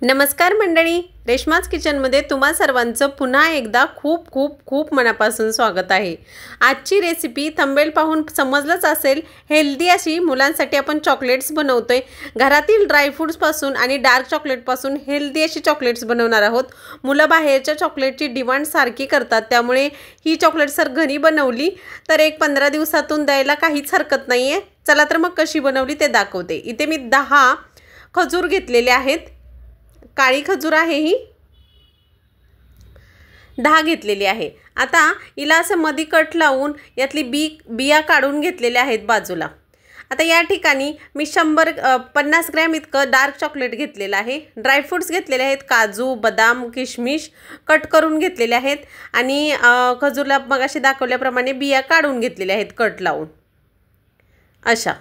नमस्कार मंडळी, रेश्माज किचनमध्ये तुम्हा सर्वांचं पुन्हा एकदा खूप खूप खूप मनापासून स्वागत आहे। आजची रेसिपी थंबनेल पाहून समजलंच असेल, हेल्दी अशी मुलांसाठी आपण चॉकलेट्स बनवतोय। घरातील ड्रायफ्रूट्स पासून आणि डार्क चॉकलेट पासून हेल्दी अशी चॉकलेट्स बनवणार आहोत। मुलं बाहेरच्या चॉकलेटची डिमांड सारखी करतात, त्यामुळे ही चॉकलेट सर घरी बनवली तर एक 15 दिवसातून द्यायला काहीच हरकत नाहीये। चला तर मग कशी बनवली ते दाखवते। इथे मी 10 खजूर घेतलेले आहेत। काळी खजूर आहे, ही 10 घेतलेली आहे। आता हिला असं मध्ये कट लावून यातली बिया काढून घेतलेल्या आहेत बाजूला। आता या ठिकाणी मी 50 ग्रॅम इतकं डार्क चॉकलेट घेतलेलं आहे। ड्रायफ्रूट्स घेतलेले आहेत, काजू, बदाम, किशमिश कट करून घेतलेले आहेत आणि खजूरला मगाशी दाखवल्याप्रमाणे बिया काढून घेतलेल्या आहेत कट लावून। अशा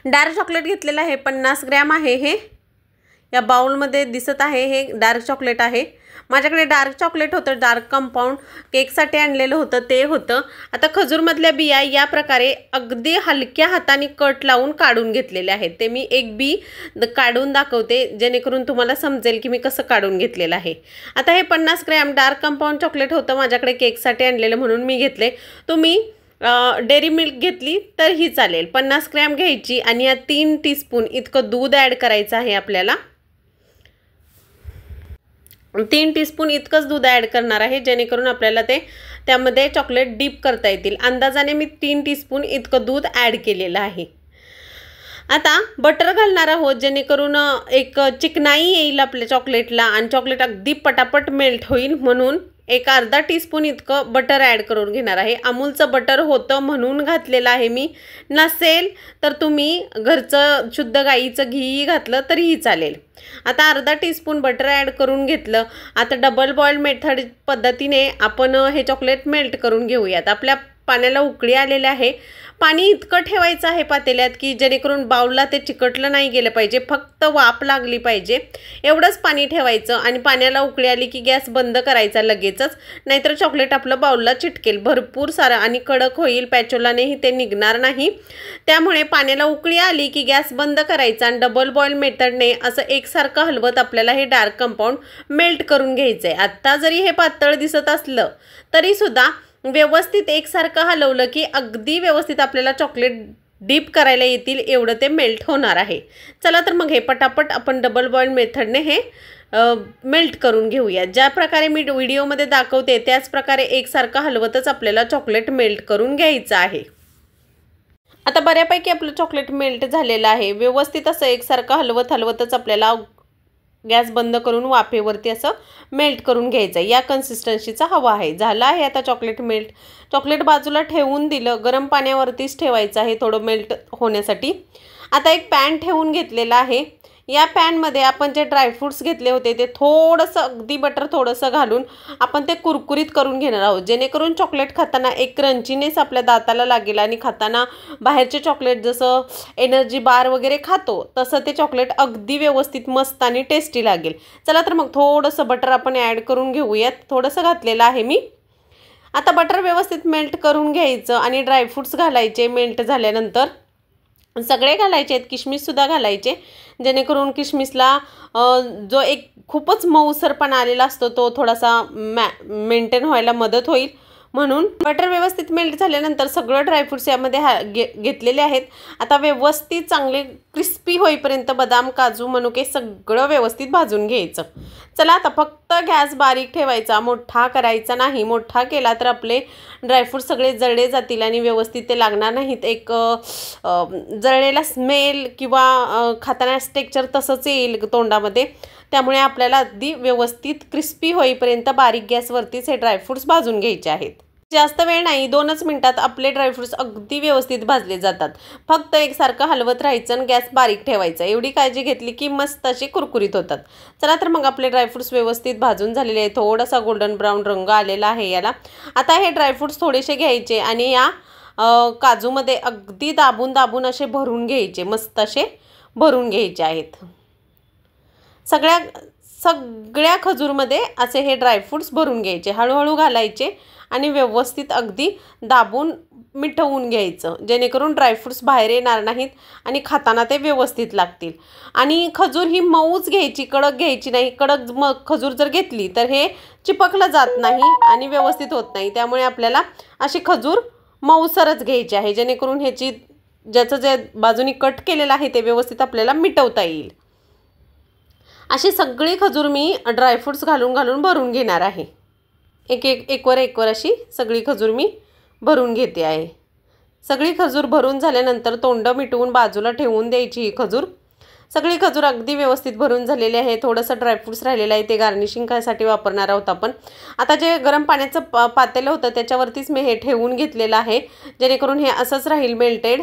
डार्क चॉकलेट घेतलेलं आहे, 50 ग्रॅम आहे। हे या बाउलमध्ये दिसत आहे, हे डार्क चॉकलेट आहे। माझ्याकडे डार्क चॉकलेट होतं, डार्क कंपाऊंड केकसाठी आणलेलं होतं ते होतं। आता खजूरमधल्या बिया या प्रकारे अगदी हलक्या हाताने कट लावून काढून घेतलेल्या आहेत। ते मी एक बी काढून दाखवते, जेणेकरून तुम्हाला समजेल की मी कसं काढून घेतलेलं आहे। आता हे 50 ग्रॅम डार्क कंपाऊंड चॉकलेट होतं माझ्याकडे केकसाठी आणलेलं, म्हणून मी घेतले। तुम्ही डेअरी मिल्क घेतली तर ही चालेल। 50 ग्रॅम घ्यायची आणि या 3 टीस्पून इतकं दूध ॲड करायचं आहे आपल्याला। 3 टीस्पून इतकंच दूध ॲड करणार आहे, जेणेकरून आपल्याला त्यामध्ये चॉकलेट डीप करता येतील। अंदाजाने मी 3 टीस्पून इतकं दूध ॲड केलेलं आहे। आता बटर घालणार आहोत, जेणेकरून एक चिकनाई येईल आपल्या चॉकलेटला आणि चॉकलेट अगदी पटापट मेल्ट होईल, म्हणून एक अर्धा टीस्पून इतकं बटर ॲड करून घेणार आहे। अमूलचं बटर होतं म्हणून घातलेलं आहे मी, नसेल तर तुम्ही घरचं शुद्ध गाईचं घी घातलं तरीही चालेल। आता अर्धा टीस्पून बटर ॲड करून घेतलं। आता डबल बॉईल मेथड पद्धतीने आपण हे चॉकलेट मेल्ट करून घेऊयात। आपल्या पाण्याला उकळी आलेली आहे। पाणी इतकं ठेवायचं आहे पातेल्यात की जेणेकरून बाउलला ते चिकटलं नाही गेलं पाहिजे, फक्त वाफ लागली पाहिजे एवढंच पाणी ठेवायचं। आणि पाण्याला उकळी आली की गॅस बंद करायचा लगेचच, नाहीतर चॉकलेट आपलं बाउलला चिटकेल भरपूर सारं आणि कडक होईल, पॅचोलानेही ते निघणार नाही। त्यामुळे पाण्याला उकळी आली की गॅस बंद करायचा आणि डबल बॉईल मेथडने असं एकसारखं हलवत आपल्याला हे डार्क कंपाऊंड मेल्ट करून घ्यायचं आहे। आत्ता जरी हे पातळ दिसत असलं तरीसुद्धा व्यवस्थित एकसारखं हलवलं की अगदी व्यवस्थित आपल्याला चॉकलेट डीप करायला येतील एवढं ते मेल्ट होणार आहे। चला तर मग हे पटापट आपण डबल बॉईल मेथडने हे मेल्ट करून घेऊया। ज्या प्रकारे मी व्हिडिओमध्ये दाखवते त्याच प्रकारे एकसारखं हलवतच आपल्याला चॉकलेट मेल्ट करून घ्यायचं आहे। आता बऱ्यापैकी आपलं चॉकलेट मेल्ट झालेलं आहे। व्यवस्थित असं एकसारखं हलवतच आपल्याला गॅस बंद करून वाफेवरती असं मेल्ट करून घ्यायचं आहे। या कन्सिस्टन्सीचा हवा आहे। झालं आहे आता चॉकलेट मेल्ट। चॉकलेट बाजूला ठेवून दिलं, गरम पाण्यावरतीच ठेवायचं आहे थोडं मेल्ट होण्यासाठी। आता एक पॅन ठेवून घेतलेला आहे। या पॅनमध्ये आपण जे ड्रायफ्रूट्स घेतले होते ते थोडंसं अगदी बटर थोडंसं घालून आपण ते कुरकुरीत करून घेणार आहोत, जेणेकरून चॉकलेट खाताना एक क्रंचीनेस आपल्या दाताला लागेल आणि खाताना बाहेरचे चॉकलेट जसं एनर्जी बार वगैरे खातो तसं ते चॉकलेट अगदी व्यवस्थित मस्त आणि टेस्टी लागेल। चला तर मग थोडंसं बटर आपण ॲड करून घेऊयात, थोडंसं घातलेलं आहे मी। आता बटर व्यवस्थित मेल्ट करून घ्यायचं आणि ड्रायफ्रूट्स घालायचे। मेल्ट झाल्यानंतर सगळे घालायचे आहेत, किशमिशसुद्धा घालायचे, जेणेकरून किशमिशला जो एक खूपच मऊसरपणा आलेला असतो तो थोडासा मेंटेन व्हायला मदत होईल, म्हणून बटर व्यवस्थित मेल्ट झाल्यानंतर सगळं ड्रायफ्रूट्स यामध्ये घेतलेले आहेत। आता व्यवस्थित चांगले क्रिस्पी होईपर्यंत बदाम, काजू, मनुके सगळं व्यवस्थित भाजून घ्यायचं। चला आता फक्त गॅस बारीक ठेवायचा, मोठा करायचा नाही। मोठा केला तर आपले ड्रायफ्रूट सगळे जळले जातील आणि व्यवस्थित ते लागणार नाहीत। एक जळलेला स्मेल किंवा खाताना टेक्स्चर तसंच येईल तोंडामध्ये, त्यामुळे आपल्याला अगदी व्यवस्थित क्रिस्पी होईपर्यंत बारीक गॅसवरतीच हे ड्रायफ्रूट्स भाजून घ्यायचे आहेत। जास्त वेळ नाही, 2च मिनिटात आपले ड्रायफ्रूट्स अगदी व्यवस्थित भाजले जातात। फक्त एकसारखं हलवत राहायचं आणि गॅस बारीक ठेवायचा, एवढी काळजी घेतली की मस्त अशी कुरकुरीत होतात। चला तर मग आपले ड्रायफ्रूट्स व्यवस्थित भाजून झालेले आहेत। थोडासा गोल्डन ब्राऊन रंग आलेला आहे याला। आता हे ड्रायफ्रूट्स थोडेसे घ्यायचे आणि या काजूमध्ये अगदी दाबून असे भरून घ्यायचे, मस्त असे भरून घ्यायचे आहेत। सगळ्या खजूरमध्ये असे हे ड्रायफ्रूट्स भरून घ्यायचे, हळूहळू घालायचे आणि व्यवस्थित अगदी दाबून मिठवून घ्यायचं, जेणेकरून ड्रायफ्रूट्स बाहेर येणार नाहीत आणि खाताना ते व्यवस्थित लागतील. आणि खजूर ही मऊच घ्यायची, कडक घ्यायची नाही. कडक खजूर जर घेतली तर हे चिपकलं जात नाही आणि व्यवस्थित होत नाही. त्यामुळे आपल्याला अशी खजूर मऊसरच घ्यायची आहे, जेणेकरून ह्याची ज्याचं जे बाजूनी कट केलेलं आहे ते व्यवस्थित आपल्याला मिटवता येईल. अशी सगळी खजूर मी ड्रायफ्रूट्स घालून भरून घेणार आहे. एकवर अशी सगळी खजूर मी भरून घेते आहे. सगळी खजूर भरून झाल्यानंतर तोंड मिटवून बाजूला ठेवून द्यायची ही खजूर. सगळी खजूर अगदी व्यवस्थित भरून झालेली आहे. थोडंसं ड्रायफ्रूट्स राहिलेलं आहे, ते गार्निशिंग करायसाठी वापरणार आहोत आपण. आता जे गरम पाण्याचं पातेलं होतं त्याच्यावरतीच मी हे ठेवून घेतलेलं आहे, जेणेकरून हे असंच राहील मेल्टेड.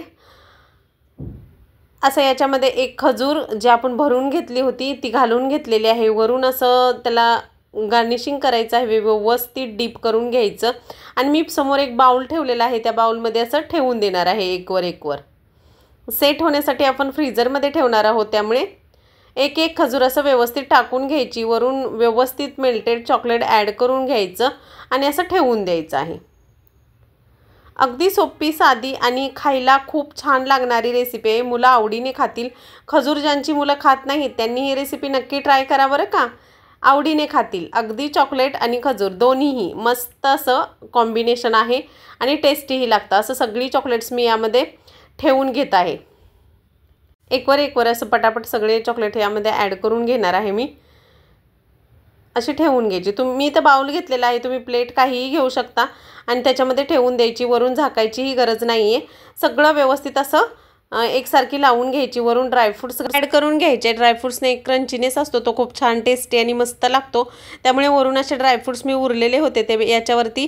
असं याच्यामध्ये एक खजूर जी आपण भरून घेतली होती ती घालून घेतलेली आहे. वरून असं त्याला गार्निशिंग करायचं आहे, व्यवस्थित डीप करून घ्यायचं. आणि मी समोर एक बाउल ठेवलेला आहे, त्या बाउलमध्ये असं ठेवून देणार आहे एकवर. सेट होण्यासाठी आपण फ्रीझरमध्ये ठेवणार आहोत, त्यामुळे एक खजूर असं व्यवस्थित टाकून घ्यायची. वरून व्यवस्थित मेल्टेड चॉकलेट ॲड करून घ्यायचं आणि असं ठेवून द्यायचं आहे. अगदी सोपी, साधी आणि खायला खूप छान लागणारी रेसिपी आहे. मुलं आवडीने खातील. खजूर ज्यांची मुलं खात नाहीत त्यांनी ही रेसिपी नक्की ट्राय करा बरं का, आवडीने खातील. अगदी चॉकलेट आणि खजूर दोन्हीही मस्त असं कॉम्बिनेशन आहे आणि टेस्टीही लागतं. असं सगळी चॉकलेट्स मी यामध्ये ठेवून घेत आहे. एकवर असं पटापट सगळे चॉकलेट यामध्ये ॲड करून घेणार आहे मी. अशी ठेवून घ्यायची. मी तर बाउल घेतलेला आहे, तुम्ही प्लेट काहीही घेऊ शकता आणि त्याच्यामध्ये ठेवून द्यायची. वरून झाकायचीही गरज नाही आहे. सगळं व्यवस्थित असं एकसारखी लावून घ्यायची. वरून ड्रायफ्रूट्स ॲड करून घ्यायचे. ड्रायफ्रूट्सने एक क्रंचीनेस असतो, तो खूप छान टेस्टी आणि मस्त लागतो. त्यामुळे वरून असे ड्रायफ्रूट्स मी उरलेले होते ते याच्यावरती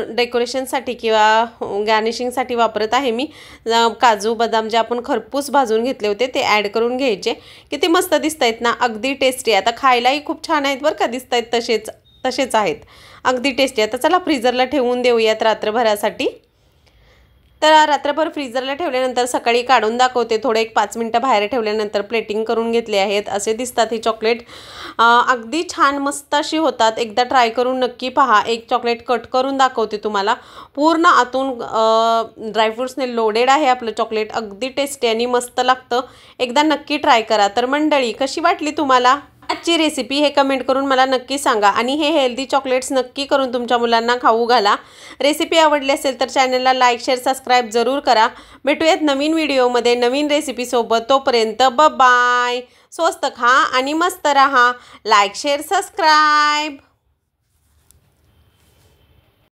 डेकोरेशनसाठी किंवा गार्निशिंगसाठी वापरत आहे मी. काजू बदाम जे आपण खरपूस भाजून घेतले होते ते ॲड करून घ्यायचे. किती मस्त दिसत आहेत ना, अगदी टेस्टी. आता खायलाही खूप छान आहेत बरं का, दिसत आहेत तसेच आहेत, अगदी टेस्टी. आता चला फ्रीझरला ठेवून देऊयात रात्रभरासाठी. तर रात्रभर फ्रीझरला ठेवल्यानंतर सकाळी काढून दाखवते. थोडं 1-5 मिनटं बाहेर ठेवल्यानंतर प्लेटिंग करून घेतले आहेत. असे दिसतात ही चॉकलेट. अगदी छान मस्त अशी होतात. एकदा ट्राय करून नक्की पहा. एक चॉकलेट कट करून दाखवते तुम्हाला. पूर्ण आतून ड्रायफ्रूट्सने लोडेड आहे आपलं चॉकलेट. अगदी टेस्टी आणि मस्त लागतं. एकदा नक्की ट्राय करा. तर मंडळी, कशी वाटली तुम्हाला आजची रेसिपी हे कमेंट करून मला नक्की सांगा. आणि हे हेल्दी चॉकलेट्स नक्की करून तुमच्या मुलांना खाऊ घाला. रेसिपी आवडली असेल तर चॅनलला लाईक, शेअर, सबस्क्राईब जरूर करा. भेटूयात नवीन व्हिडिओमध्ये नवीन रेसिपीसोबत. तोपर्यंत बाय. स्वस्त खा आणि मस्त रहा. Like, share, subscribe.